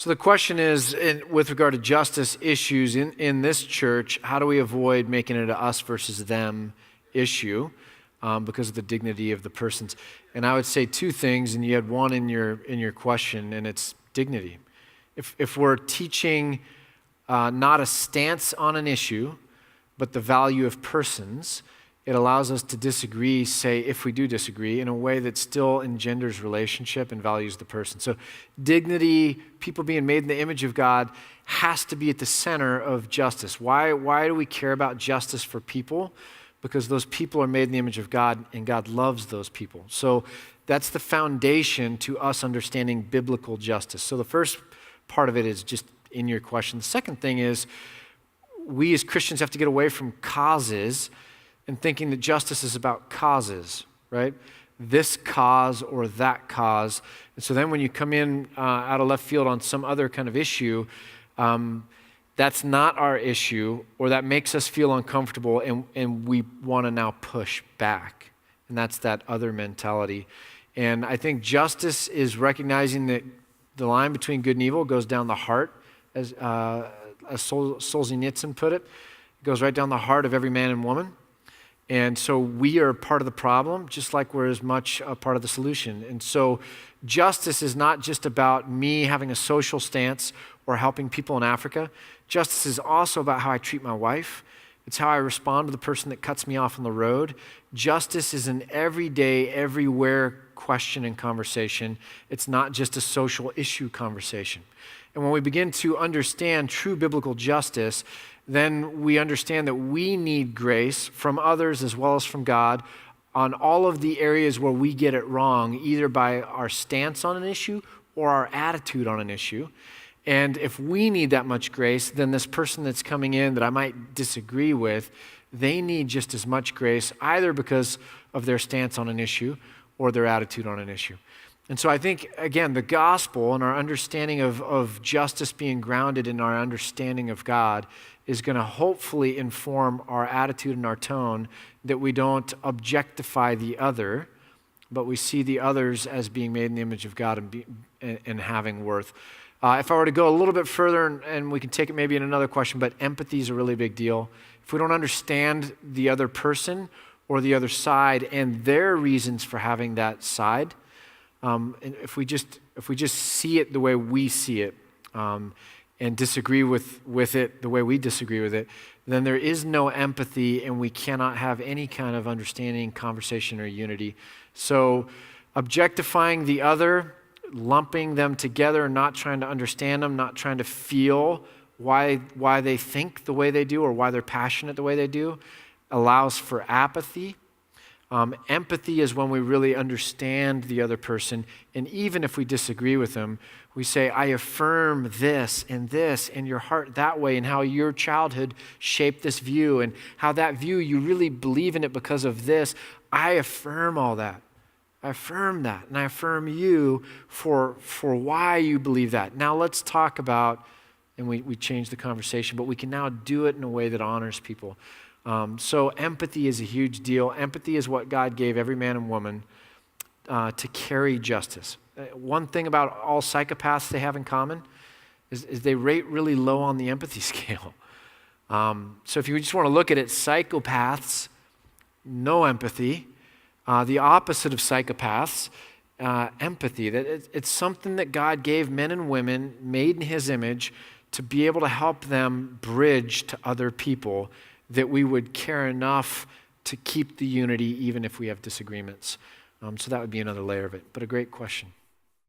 So the question is, with regard to justice issues in this church, how do we avoid making it a us versus them issue because of the dignity of the persons? And I would say two things, and you had one in your question, and it's dignity. If we're teaching not a stance on an issue, but the value of persons, it allows us to disagree, say, if we do disagree, in a way that still engenders relationship and values the person. So dignity, people being made in the image of God, has to be at the center of justice. Why do we care about justice for people? Because those people are made in the image of God, and God loves those people. So that's the foundation to us understanding biblical justice. So the first part of it is just in your question. The second thing is, we as Christians have to get away from causes and thinking that justice is about causes, right? This cause or that cause. And so then when you come in out of left field on some other kind of issue, that's not our issue, or that makes us feel uncomfortable, and we want to now push back. And that's that other mentality. And I think justice is recognizing that the line between good and evil goes down the heart, as Solzhenitsyn put it. It goes right down the heart of every man and woman. And so we are part of the problem, just like we're as much a part of the solution. And so justice is not just about me having a social stance or helping people in Africa. Justice is also about how I treat my wife. It's how I respond to the person that cuts me off on the road. Justice is an everyday, everywhere question and conversation. It's not just a social issue conversation. And when we begin to understand true biblical justice, then we understand that we need grace from others as well as from God on all of the areas where we get it wrong, either by our stance on an issue or our attitude on an issue. And if we need that much grace, then this person that's coming in that I might disagree with, they need just as much grace, either because of their stance on an issue or their attitude on an issue. And so I think, again, the gospel and our understanding of justice being grounded in our understanding of God is going to hopefully inform our attitude and our tone, that we don't objectify the other, but we see the others as being made in the image of God and having worth. If I were to go a little bit further, and we can take it maybe in another question, but empathy is a really big deal. If we don't understand the other person or the other side and their reasons for having that side, and if we just see it the way we see it, and disagree with it the way we disagree with it, then there is no empathy, and we cannot have any kind of understanding, conversation, or unity. So objectifying the other, lumping them together, not trying to understand them, not trying to feel why they think the way they do or why they're passionate the way they do, allows for apathy. Empathy is when we really understand the other person, and even if we disagree with them, we say, I affirm this and your heart that way, and how your childhood shaped this view, and how that view, you really believe in it because of this. I affirm all that. I affirm that, and I affirm you for why you believe that. Now let's talk about, and we change the conversation, but we can now do it in a way that honors people. So empathy is a huge deal. Empathy is what God gave every man and woman to carry justice. One thing about all psychopaths they have in common is they rate really low on the empathy scale. So if you just want to look at it, psychopaths, no empathy. The opposite of psychopaths, empathy. That it's something that God gave men and women made in His image to be able to help them bridge to other people, that we would care enough to keep the unity even if we have disagreements. So that would be another layer of it, but a great question.